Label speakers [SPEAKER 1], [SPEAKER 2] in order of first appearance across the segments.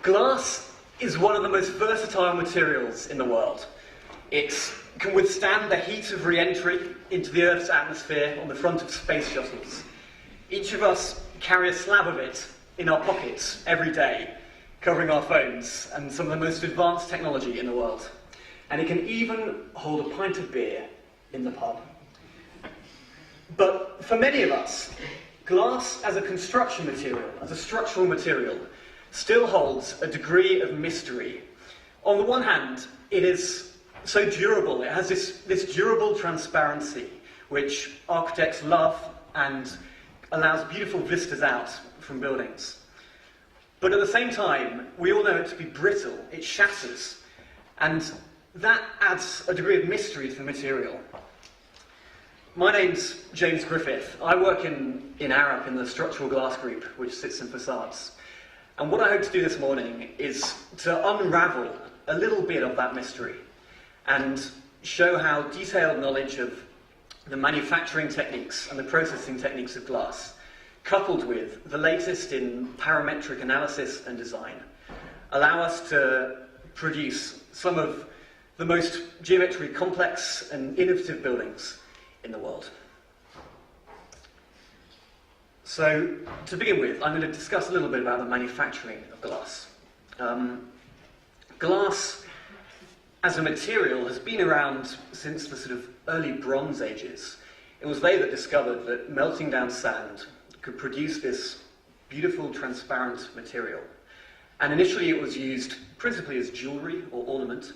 [SPEAKER 1] Glass is one of the most versatile materials in the world. It can withstand the heat of re-entry into the Earth's atmosphere on the front of space shuttles. Each of us carry a slab of it in our pockets every day, covering our phones and some of the most advanced technology in the world. And it can even hold a pint of beer in the pub. But for many of us, glass as a construction material, as a structural material, still holds a degree of mystery. On the one hand, it is so durable. It has this durable transparency, which architects love and allows beautiful vistas out from buildings. But at the same time, we all know it to be brittle. It shatters. And that adds a degree of mystery to the material. My name's James Griffith. I work in Arup in the structural glass group, which sits in Façades. And what I hope to do this morning is to unravel a little bit of that mystery and show how detailed knowledge of the manufacturing techniques and the processing techniques of glass, coupled with the latest in parametric analysis and design, allow us to produce some of the most geometrically complex and innovative buildings in the world. So, to begin with, I'm going to discuss a little bit about the manufacturing of glass. Glass, as a material, has been around since the sort of early Bronze Ages. It was they that discovered that melting down sand could produce this beautiful, transparent material. And initially it was used principally as jewellery or ornament.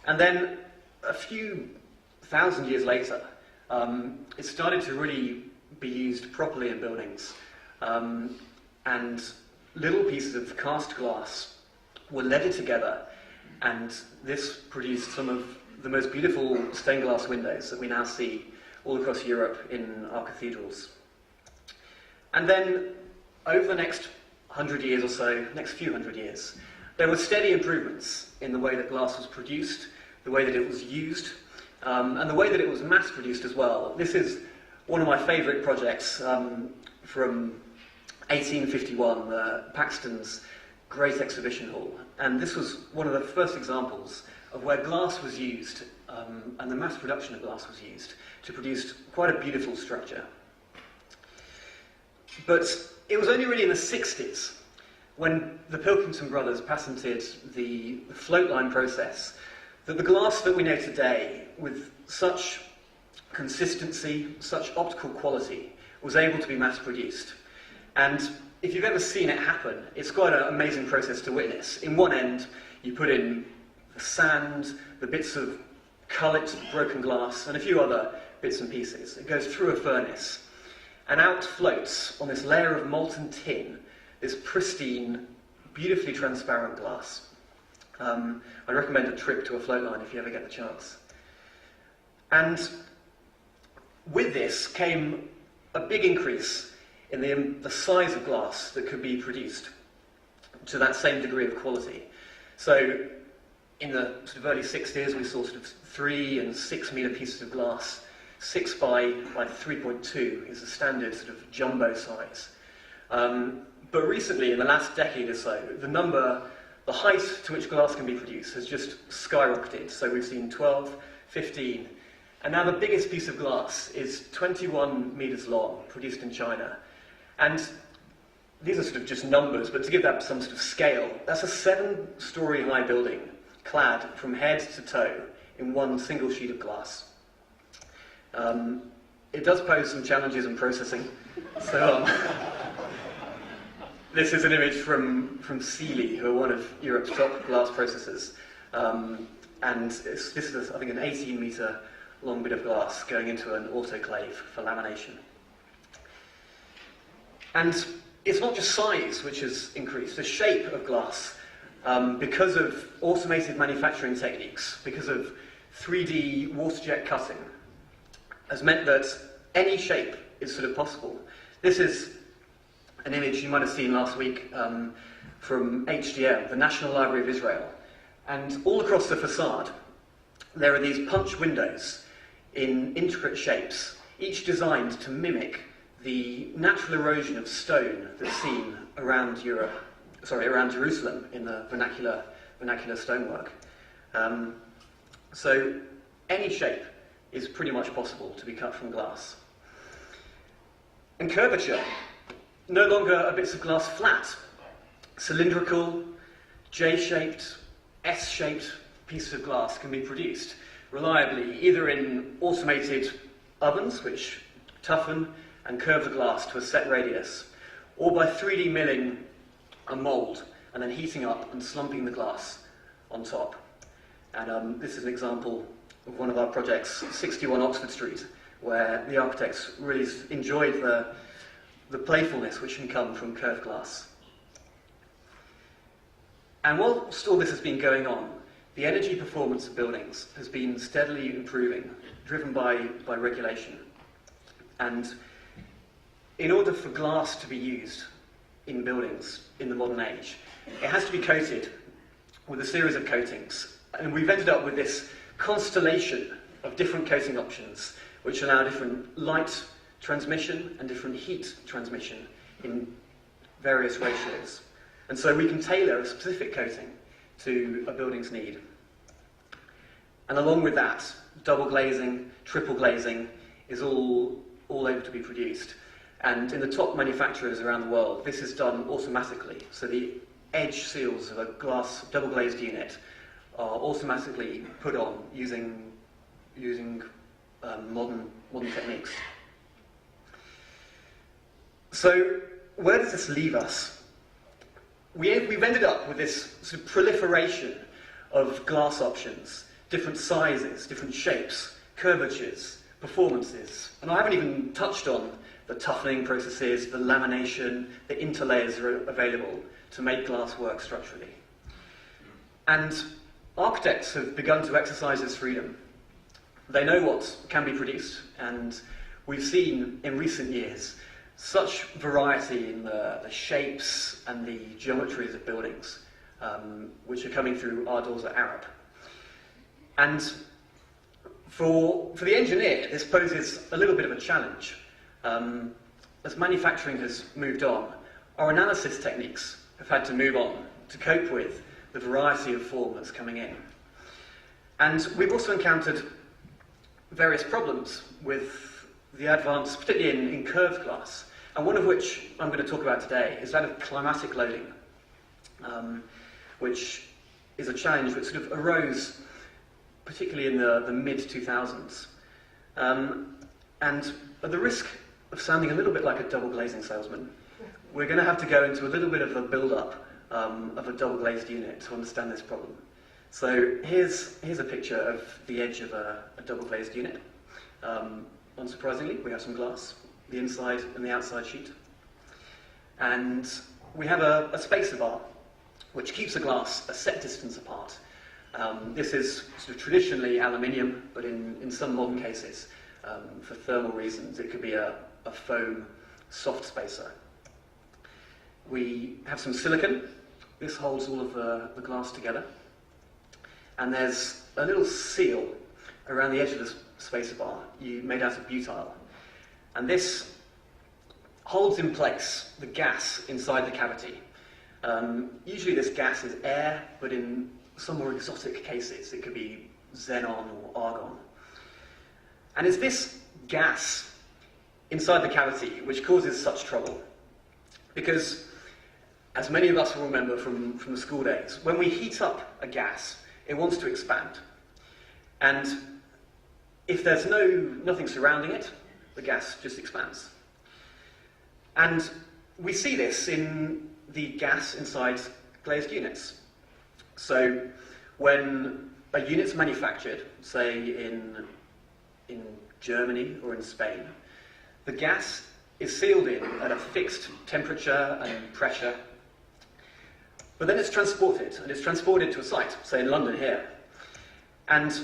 [SPEAKER 1] And then, a few thousand years later, it started to really be used properly in buildings. And little pieces of cast glass were leaded together, and this produced some of the most beautiful stained glass windows that we now see all across Europe in our cathedrals. And then, over the next 100 years or so, next few hundred years, there were steady improvements in the way that glass was produced, the way that it was used, and the way that it was mass-produced as well. This is one of my favourite projects from 1851, Paxton's Great Exhibition Hall. And this was one of the first examples of where glass was used, and the mass production of glass was used, to produce quite a beautiful structure. But it was only really in the 60s, when the Pilkington brothers patented the float line process, that the glass that we know today, with such consistency, such optical quality, was able to be mass-produced. And if you've ever seen it happen, it's quite an amazing process to witness. In one end, you put in the sand, the bits of coloured broken glass, and a few other bits and pieces. It goes through a furnace, and out floats, on this layer of molten tin, this pristine, beautifully transparent glass. I'd recommend a trip to a float line if you ever get the chance. And with this came a big increase in the size of glass that could be produced to that same degree of quality. So in the sort of early 60s, we saw sort of 3 and 6 metre pieces of glass. 6 by 3.2 is the standard sort of jumbo size. But recently, in the last decade or so, the height to which glass can be produced has just skyrocketed. So we've seen 12, 15, and now the biggest piece of glass is 21 metres long, produced in China. And these are sort of just numbers, but to give that some sort of scale, that's a 7-storey high building, clad from head to toe in one single sheet of glass. It does pose some challenges in processing. So this is an image from Sealy, who are one of Europe's top glass processors. And this is, I think, an 18-metre long bit of glass going into an autoclave for lamination. And it's not just size which has increased, the shape of glass, because of automated manufacturing techniques, because of 3D water jet cutting, has meant that any shape is sort of possible. This is an image you might have seen last week from HDM, the National Library of Israel. And all across the facade, there are these punch windows in intricate shapes, each designed to mimic the natural erosion of stone that's seen around Europe around Jerusalem in the vernacular stonework. So any shape is pretty much possible to be cut from glass. And curvature, no longer are bits of glass flat. Cylindrical, J-shaped, S-shaped pieces of glass can be produced reliably, either in automated ovens, which toughen and curve the glass to a set radius, or by 3D milling a mould and then heating up and slumping the glass on top. And this is an example of one of our projects, 61 Oxford Street, where the architects really enjoyed the playfulness which can come from curved glass. And whilst all this has been going on, the energy performance of buildings has been steadily improving, driven by regulation. And in order for glass to be used in buildings in the modern age, it has to be coated with a series of coatings. And we've ended up with this constellation of different coating options which allow different light transmission and different heat transmission in various ratios. And so we can tailor a specific coating to a building's need. And along with that, double glazing, triple glazing is all able to be produced. And in the top manufacturers around the world, this is done automatically. So the edge seals of a glass double glazed unit are automatically put on using modern techniques. So where does this leave us? We've ended up with this sort of proliferation of glass options, different sizes, different shapes, curvatures, performances. And I haven't even touched on the toughening processes, the lamination, the interlayers that are available to make glass work structurally. And architects have begun to exercise this freedom. They know what can be produced, and we've seen in recent years such variety in the shapes and the geometries of buildings, which are coming through our doors at Arup. And for the engineer, this poses a little bit of a challenge. As manufacturing has moved on, our analysis techniques have had to move on to cope with the variety of form that's coming in. And we've also encountered various problems with the advance, particularly in curved glass, and one of which I'm going to talk about today is that of climatic loading, which is a challenge which sort of arose particularly in the mid-2000s. And at the risk of sounding a little bit like a double glazing salesman, we're going to have to go into a little bit of a build-up of a double glazed unit to understand this problem. So here's a picture of the edge of a double glazed unit. Unsurprisingly, we have some glass, the inside and the outside sheet. And we have a spacer bar, which keeps the glass a set distance apart. This is sort of traditionally aluminium, but in some modern cases, for thermal reasons, it could be a foam soft spacer. We have some silicon. This holds all of the glass together. And there's a little seal around the edge of the spacer bar, made out of butyl. And this holds in place the gas inside the cavity. Usually this gas is air, but in some more exotic cases, it could be xenon or argon. And it's this gas inside the cavity which causes such trouble. Because, as many of us will remember from the school days, when we heat up a gas, it wants to expand. And if there's nothing surrounding it, the gas just expands. And we see this in the gas inside glazed units. So when a unit's manufactured, say in Germany or in Spain, the gas is sealed in at a fixed temperature and pressure. But then it's transported, and it's transported to a site, say in London here. And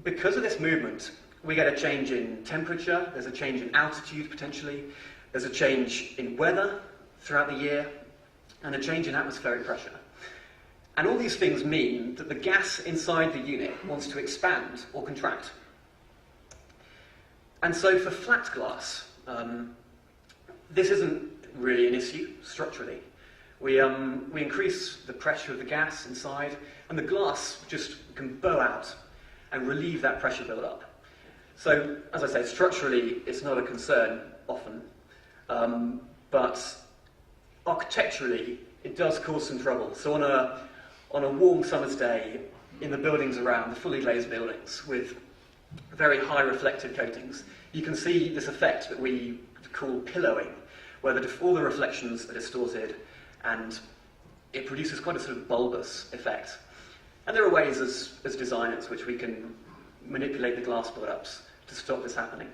[SPEAKER 1] because of this movement, we get a change in temperature, there's a change in altitude potentially, there's a change in weather throughout the year, and a change in atmospheric pressure. And all these things mean that the gas inside the unit wants to expand or contract. And so for flat glass, this isn't really an issue structurally. We increase the pressure of the gas inside, and the glass just can bow out and relieve that pressure build-up. So, as I say, structurally, it's not a concern often, but architecturally, it does cause some trouble. So on a warm summer's day, in the buildings around, the fully glazed buildings with very high reflective coatings, you can see this effect that we call pillowing, where all the reflections are distorted, and it produces quite a sort of bulbous effect. And there are ways as designers which we can manipulate the glass build-ups to stop this happening.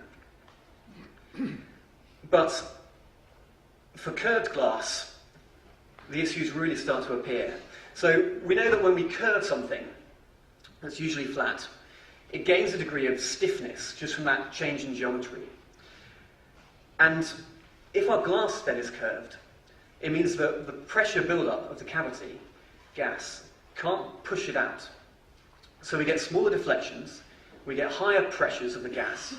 [SPEAKER 1] But for curved glass, the issues really start to appear. So we know that when we curve something that's usually flat, it gains a degree of stiffness just from that change in geometry. And if our glass then is curved, it means that the pressure build-up of the cavity, gas, can't push it out. So we get smaller deflections, we get higher pressures of the gas,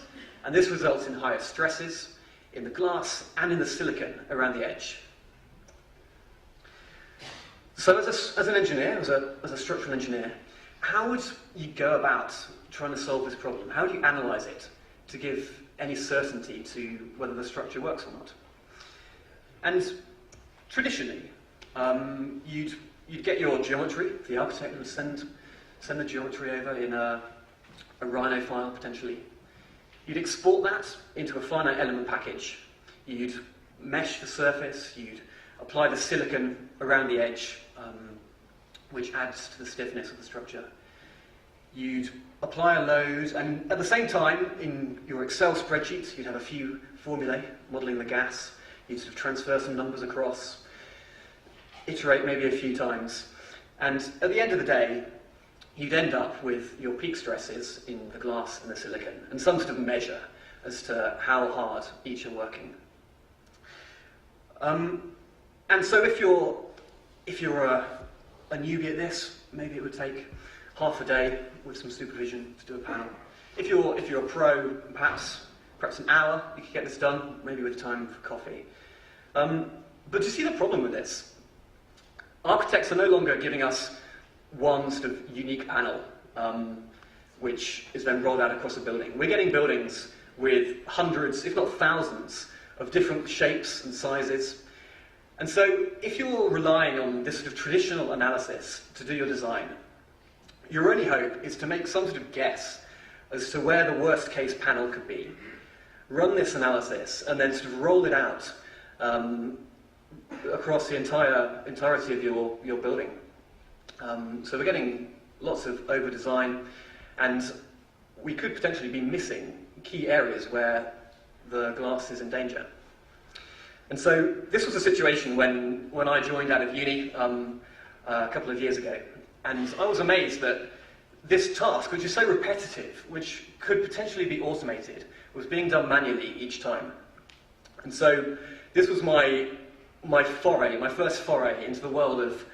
[SPEAKER 1] and this results in higher stresses in the glass and in the silicon around the edge. So as an engineer, as a structural engineer, how would you go about trying to solve this problem? How do you analyse it to give any certainty to whether the structure works or not? And traditionally, you'd get your geometry. The architect would send the geometry over in a Rhino file, potentially. You'd export that into a finite element package. You'd mesh the surface. You'd apply the silicon around the edge, which adds to the stiffness of the structure. You'd apply a load, and at the same time, in your Excel spreadsheets, you'd have a few formulae modelling the gas. You'd sort of transfer some numbers across, iterate maybe a few times, and at the end of the day, you'd end up with your peak stresses in the glass and the silicon, and some sort of measure as to how hard each are working. And so if you're a newbie at this, maybe it would take half a day with some supervision to do a panel. If you're a pro, perhaps an hour, you could get this done, maybe with time for coffee. But do you see the problem with this? Architects are no longer giving us one sort of unique panel, which is then rolled out across a building. We're getting buildings with hundreds, if not thousands, of different shapes and sizes. And so if you're relying on this sort of traditional analysis to do your design, your only hope is to make some sort of guess as to where the worst case panel could be, run this analysis, and then sort of roll it out across the entirety of your building. So we're getting lots of over-design, and we could potentially be missing key areas where the glass is in danger. And so this was a situation when I joined out of uni a couple of years ago, and I was amazed that this task, which is so repetitive, which could potentially be automated, was being done manually each time. And so this was my first foray into the world of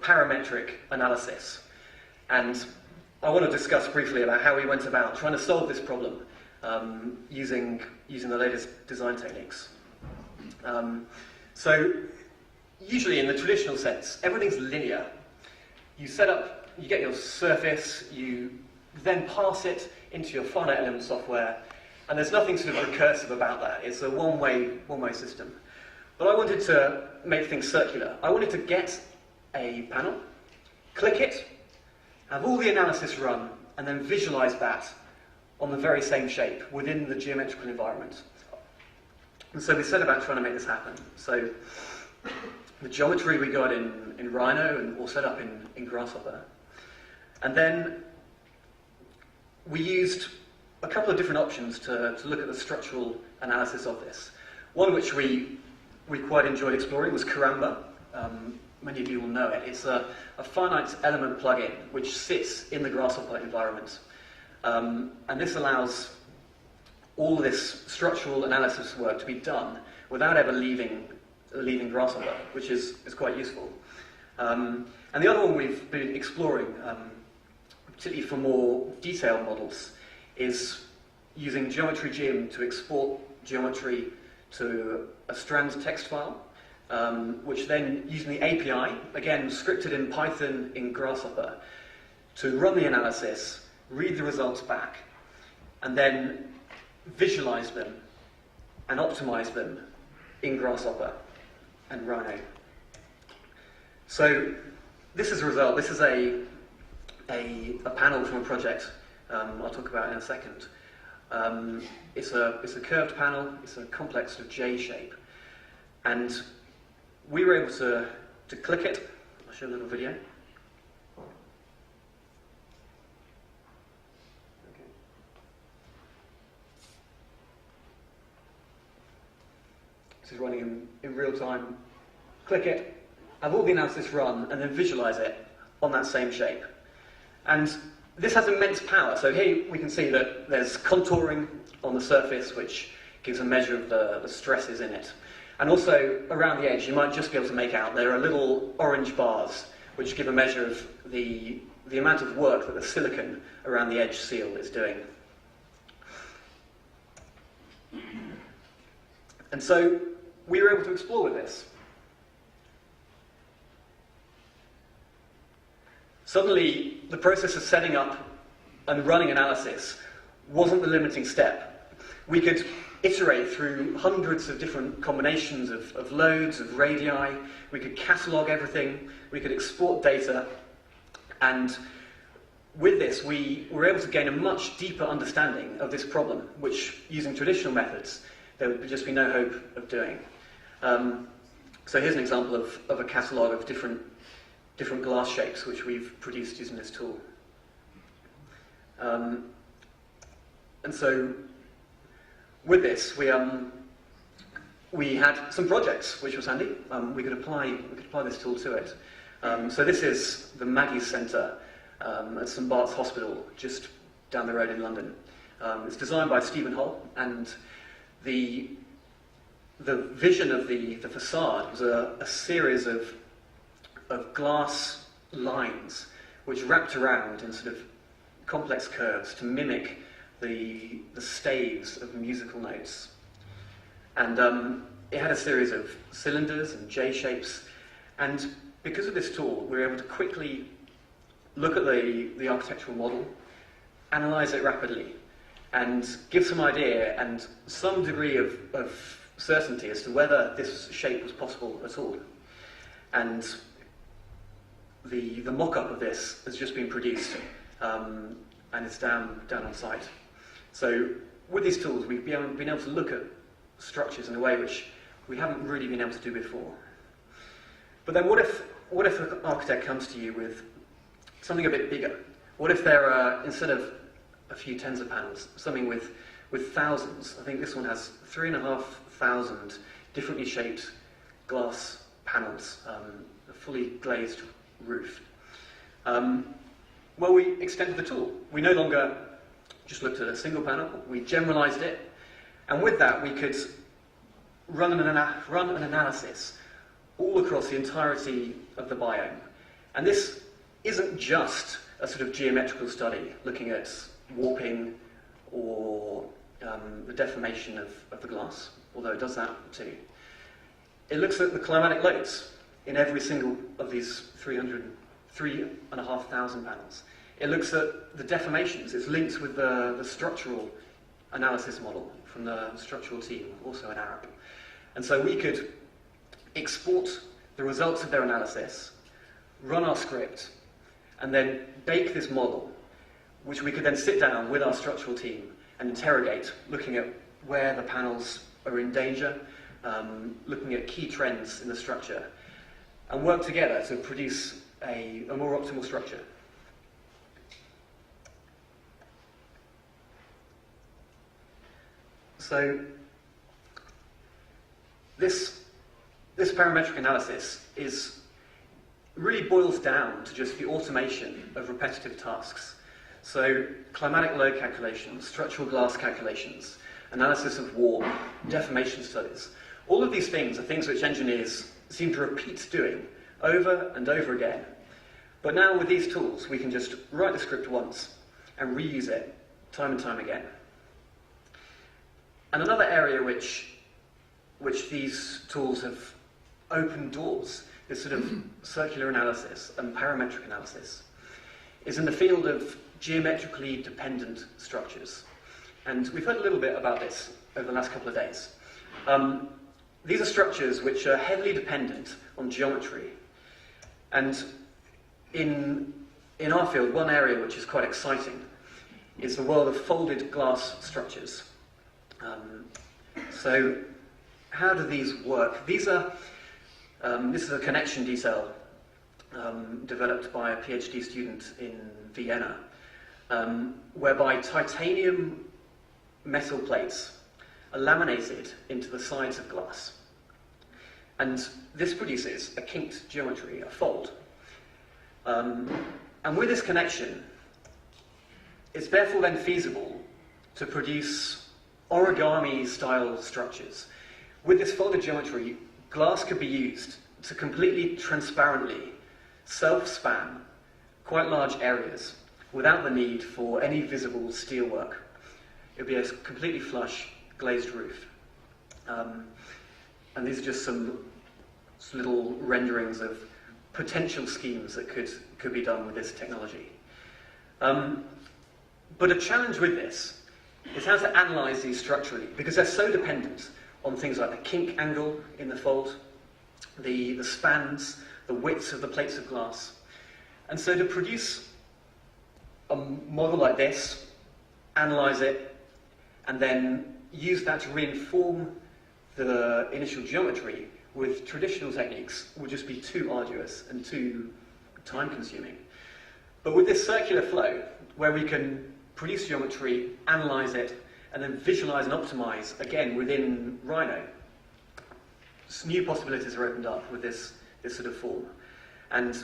[SPEAKER 1] parametric analysis. And I want to discuss briefly about how we went about trying to solve this problem using the latest design techniques. So usually in the traditional sense, everything's linear. You get your surface, you then pass it into your finite element software, and there's nothing sort of recursive about that. It's a one-way system. But I wanted to make things circular. I wanted to get a panel, click it, have all the analysis run, and then visualize that on the very same shape within the geometrical environment. And so we set about trying to make this happen. So the geometry we got in Rhino and all set up in Grasshopper. And then we used a couple of different options to look at the structural analysis of this. One which we quite enjoyed exploring was Karamba. Many of you will know it. It's a finite element plugin which sits in the Grasshopper environment. And this allows all this structural analysis work to be done without ever leaving Grasshopper, which is quite useful. And the other one we've been exploring, particularly for more detailed models, is using Geometry Gym to export geometry to a strand text file. which then, using the API, again scripted in Python in Grasshopper, to run the analysis, read the results back, and then visualize them and optimize them in Grasshopper and Rhino. So this is a result. This is a panel from a project I'll talk about in a second. It's a curved panel. It's a complex sort of J shape, and we were able to click it. I'll show a little video. This is running in real time. Click it, have all the analysis run, and then visualize it on that same shape. And this has immense power. So here we can see that there's contouring on the surface, which gives a measure of the stresses in it. And also, around the edge, you might just be able to make out there are little orange bars, which give a measure of the amount of work that the silicon around the edge seal is doing. And so we were able to explore with this. Suddenly, the process of setting up and running analysis wasn't the limiting step. We could iterate through hundreds of different combinations of loads, of radii. We could catalog everything. We could export data. And with this, we were able to gain a much deeper understanding of this problem, which, using traditional methods, there would just be no hope of doing. So here's an example of a catalogue of different glass shapes which we've produced using this tool. And so with this, we had some projects, which was handy. We could apply this tool to it. So this is the Maggies Centre at St Bart's Hospital, just down the road in London. It's designed by Stephen Hull, and the vision of the facade was a series of glass lines which wrapped around in sort of complex curves to mimic the staves of musical notes. And it had a series of cylinders and J shapes, and because of this tool, we were able to quickly look at the architectural model, analyze it rapidly, and give some idea and some degree of certainty as to whether this shape was possible at all. And the mock-up of this has just been produced, and it's down on site. So with these tools, we've been able to look at structures in a way which we haven't really been able to do before. But then what if an architect comes to you with something a bit bigger? What if there are, instead of a few tens of panels, something with thousands? I think this one has 3,500 differently shaped glass panels, a fully glazed roof. Well, we extended the tool. We no longer just looked at a single panel, we generalized it, and with that we could run an analysis all across the entirety of the biome. And this isn't just a sort of geometrical study looking at warping or the deformation of the glass, although it does that too. It looks at the climatic loads in every single of these 3,500 panels. It looks at the deformations. It's linked with the structural analysis model from the structural team, also in Arup. And so we could export the results of their analysis, run our script, and then bake this model, which we could then sit down with our structural team and interrogate, looking at where the panels are in danger, looking at key trends in the structure, and work together to produce a more optimal structure. So this parametric analysis really boils down to just the automation of repetitive tasks. So climatic load calculations, structural glass calculations, analysis of warp, deformation studies. All of these things are things which engineers seem to repeat doing over and over again. But now with these tools, we can just write the script once and reuse it time and time again. And another area which these tools have open doors, this sort of circular analysis and parametric analysis, is in the field of geometrically dependent structures. And we've heard a little bit about this over the last couple of days. These are structures which are heavily dependent on geometry. And in our field, one area which is quite exciting is the world of folded glass structures. So how do these work? These are, this is a connection detail developed by a PhD student in Vienna, whereby titanium metal plates are laminated into the sides of glass. And this produces a kinked geometry, a fold. And with this connection, it's therefore then feasible to produce origami-style structures. With this folded geometry, glass could be used to completely transparently self-span quite large areas without the need for any visible steelwork. It would be a completely flush glazed roof. And these are just some little renderings of potential schemes that could be done with this technology. But a challenge with this is how to analyze these structurally, because they're so dependent on things like the kink angle in the fold, the spans, the widths of the plates of glass. And so to produce a model like this, analyze it, and then use that to reinform the initial geometry with traditional techniques would just be too arduous and too time-consuming. But with this circular flow, where we can produce geometry, analyze it, and then visualize and optimize, again, within Rhino, new possibilities are opened up with this sort of form. And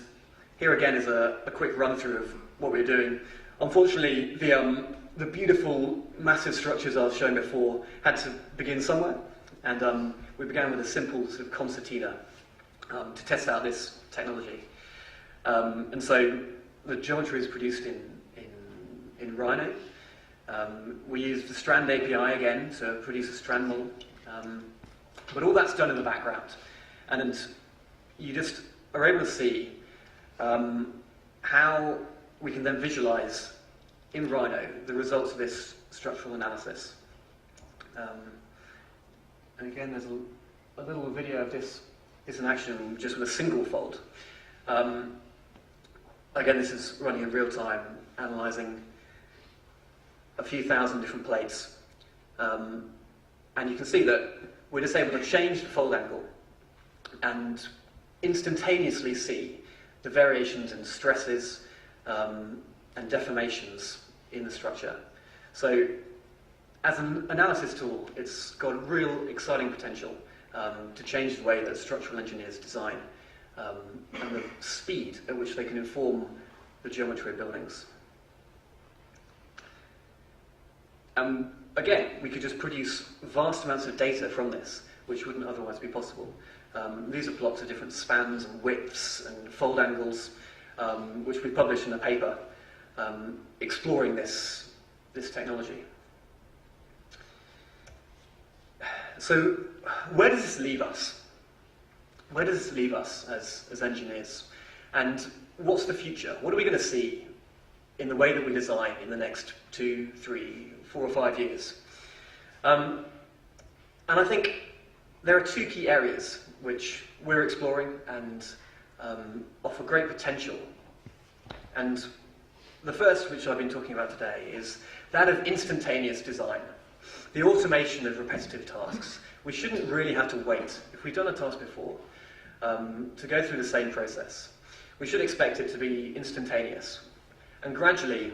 [SPEAKER 1] here again is a quick run-through of what we're doing. Unfortunately, the beautiful, massive structures I was showing before had to begin somewhere, and we began with a simple sort of concertina to test out this technology. And so the geometry is produced in Rhino. We used the Strand API again to produce a strand model. But all that's done in the background. And you just are able to see how we can then visualize in Rhino the results of this structural analysis. And again, there's a little video of this in action just with a single fold. Again, this is running in real time, analyzing a few thousand different plates. And you can see that we're just able to change the fold angle and instantaneously see the variations in stresses and deformations in the structure. So as an analysis tool, it's got real exciting potential to change the way that structural engineers design and the speed at which they can inform the geometry of buildings. Again, we could just produce vast amounts of data from this, which wouldn't otherwise be possible. These are plots of different spans and widths and fold angles, which we published in a paper exploring this technology. So, where does this leave us? Where does this leave us as engineers? And what's the future? What are we going to see in the way that we design in the next 2, 3, 4 or 5 years? And I think there are two key areas which we're exploring and offer great potential. And the first, which I've been talking about today, is that of instantaneous design. The automation of repetitive tasks. We shouldn't really have to wait, if we've done a task before, to go through the same process. We should expect it to be instantaneous. And gradually,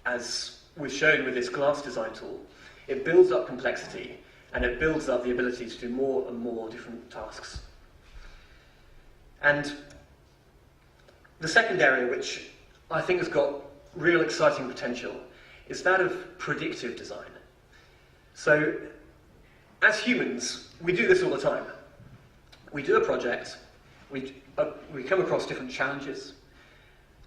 [SPEAKER 1] as we've shown with this glass design tool, it builds up complexity and it builds up the ability to do more and more different tasks. And the second area, which I think has got real exciting potential, is that of predictive design. So, as humans, we do this all the time. We do a project, we come across different challenges,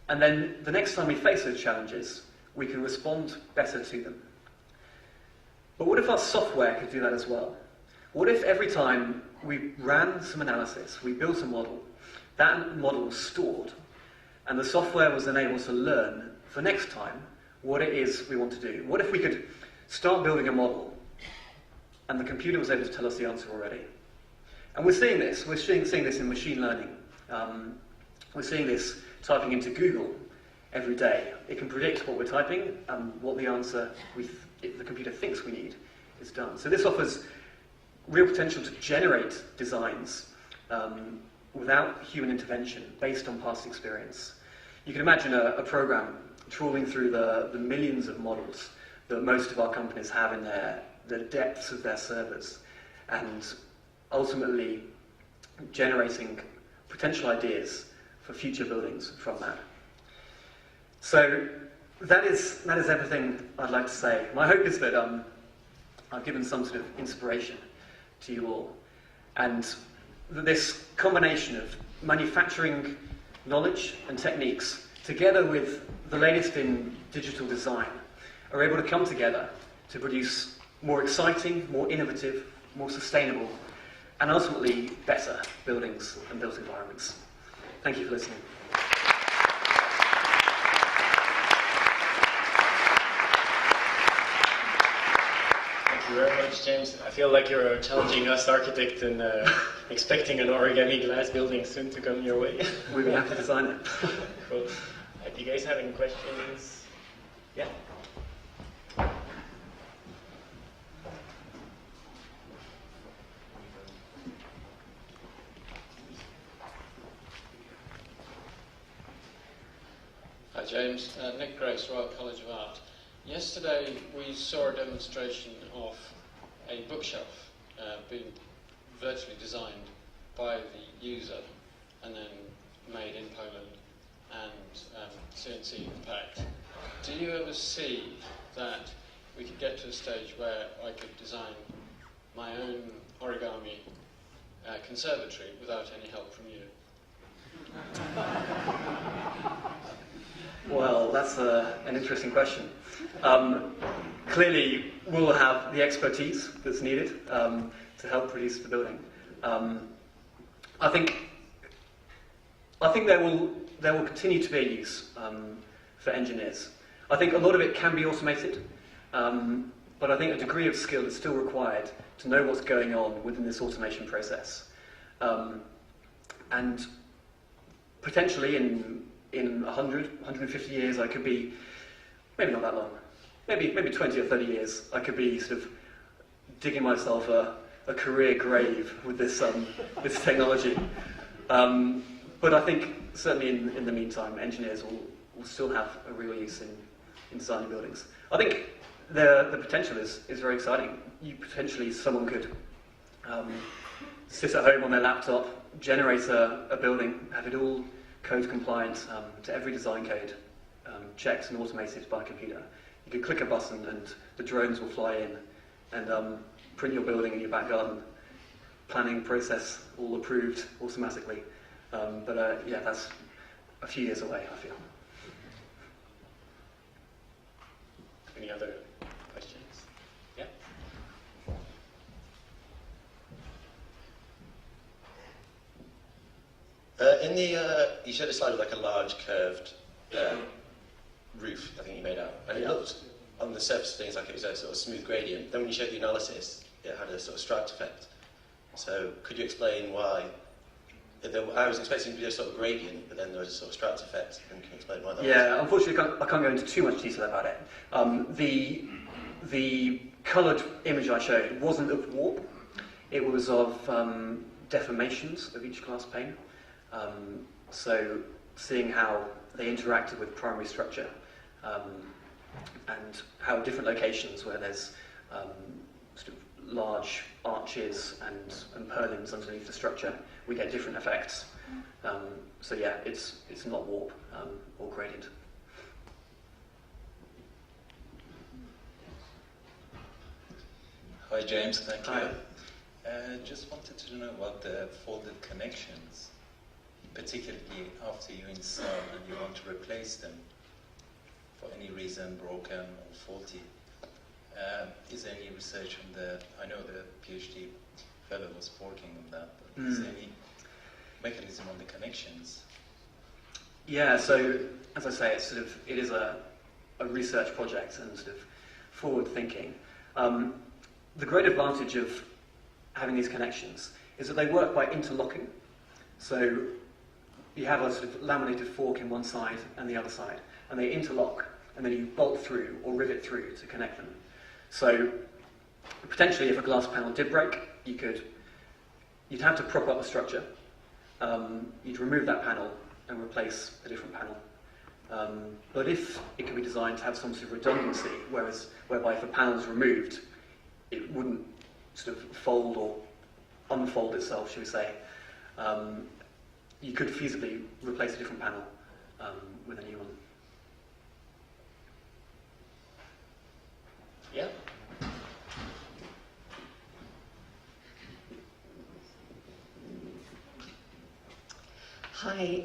[SPEAKER 1] and then the next time we face those challenges, we can respond better to them. But what if our software could do that as well? What if every time we ran some analysis, we built a model, that model was stored, and the software was then able to learn for next time what it is we want to do. What if we could start building a model and the computer was able to tell us the answer already? And we're seeing this in machine learning. We're seeing this typing into Google every day. It can predict what we're typing and what the answer the computer thinks we need is done. So this offers real potential to generate designs without human intervention based on past experience. You can imagine a program trawling through the millions of models that most of our companies have in the depths of their servers and ultimately generating potential ideas for future buildings from that. So that is everything I'd like to say. My hope is that I've given some sort of inspiration to you all, and that this combination of manufacturing knowledge and techniques together with the latest in digital design are able to come together to produce more exciting, more innovative, more sustainable, and ultimately better buildings and built environments. Thank you for listening.
[SPEAKER 2] Thank you very much, James. I feel like you're a challenging us architect and expecting an origami glass building soon to come your way.
[SPEAKER 1] We'll be happy to design it.
[SPEAKER 2] Cool. Do you guys have any questions? Yeah.
[SPEAKER 3] Hi James, Nick Grace, Royal College of Art. Yesterday we saw a demonstration of a bookshelf being virtually designed by the user and then made in Poland and CNC packed. Do you ever see that we could get to a stage where I could design my own origami conservatory without any help from you?
[SPEAKER 1] Well, that's an interesting question. Clearly, we'll have the expertise that's needed to help produce the building. I think there will continue to be a use for engineers. I think a lot of it can be automated, but I think a degree of skill is still required to know what's going on within this automation process. And potentially in 100, 150 years, I could be, maybe not that long, maybe 20 or 30 years, I could be sort of digging myself a career grave with this this technology. But I think certainly in the meantime, engineers will still have a real use in designing buildings. I think the potential is very exciting. Someone could sit at home on their laptop, generate a building, have it all code compliant to every design code, checked and automated by a computer. You could click a button and the drones will fly in and print your building in your back garden. Planning process all approved automatically. Yeah, that's a few years away, I feel.
[SPEAKER 2] Any other questions? Yeah?
[SPEAKER 4] You showed a slide with like a large curved roof, I think you made out, and it looked on the surface of things like it was a sort of smooth gradient. Then when you showed the analysis, it had a sort of striped effect. So could you explain why? I was expecting to be a sort of gradient, but then there was a sort of striped effect. And can you explain why that was?
[SPEAKER 1] Yeah, unfortunately I can't go into too much detail about it. The coloured image I showed wasn't of warp, it was of deformations of each glass pane. So seeing how they interacted with primary structure and how different locations where there's sort of large arches and purlins underneath the structure, we get different effects. So yeah, it's not warp or gradient.
[SPEAKER 5] Hi James, thank you.
[SPEAKER 1] Hi.
[SPEAKER 5] Just wanted to know about the folded connections, particularly after you install and you want to replace them for any reason, broken or faulty. Is there any research on the, I know the PhD fellow was working on that. But is there any mechanism on the connections?
[SPEAKER 1] Yeah, so as I say, it is a research project and sort of forward thinking. The great advantage of having these connections is that they work by interlocking. So you have a sort of laminated fork in one side and the other side, and they interlock, and then you bolt through or rivet through to connect them. So potentially, if a glass panel did break, you'd have to prop up the structure. You'd remove that panel and replace a different panel. But if it could be designed to have some sort of redundancy, whereby if a panel is removed, it wouldn't sort of fold or unfold itself, shall we say, you could feasibly replace a different panel with a new one.
[SPEAKER 2] Yeah.
[SPEAKER 6] Hi,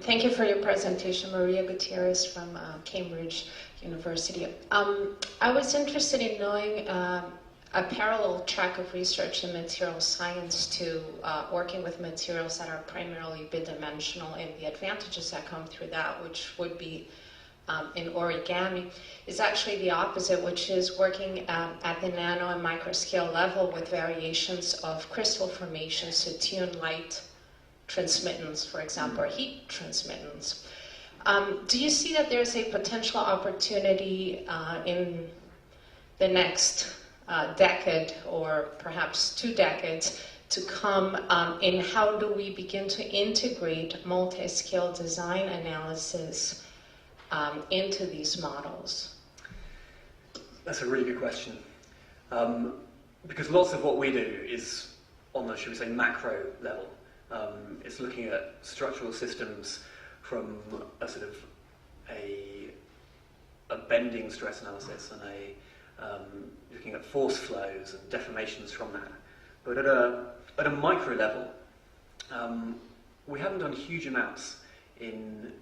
[SPEAKER 6] thank you for your presentation, Maria Gutierrez from Cambridge University. I was interested in knowing a parallel track of research in material science to working with materials that are primarily bidimensional, and the advantages that come through that, which would be in origami, is actually the opposite, which is working at the nano and microscale level with variations of crystal formations to tune light transmittance, for example, or heat transmittance. Do you see that there's a potential opportunity in the next decade or perhaps 2 decades to come in how do we begin to integrate multi-scale design analysis into these models?
[SPEAKER 1] That's a really good question. Because lots of what we do is on the, should we say, macro level. It's looking at structural systems from a sort of a bending stress analysis and looking at force flows and deformations from that. But at a micro level, we haven't done huge amounts in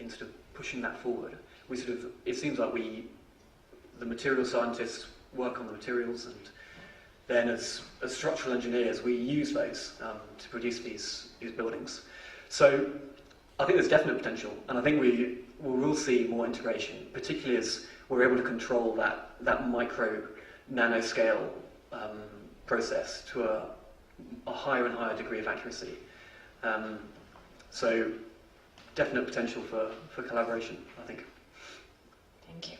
[SPEAKER 1] sort of pushing that forward. It seems like the material scientists work on the materials, and then as structural engineers, we use those to produce these buildings. So I think there's definite potential, and I think we will see more integration, particularly as we're able to control that micro nanoscale process to a higher and higher degree of accuracy. So definite potential for collaboration, I think.
[SPEAKER 6] Thank you.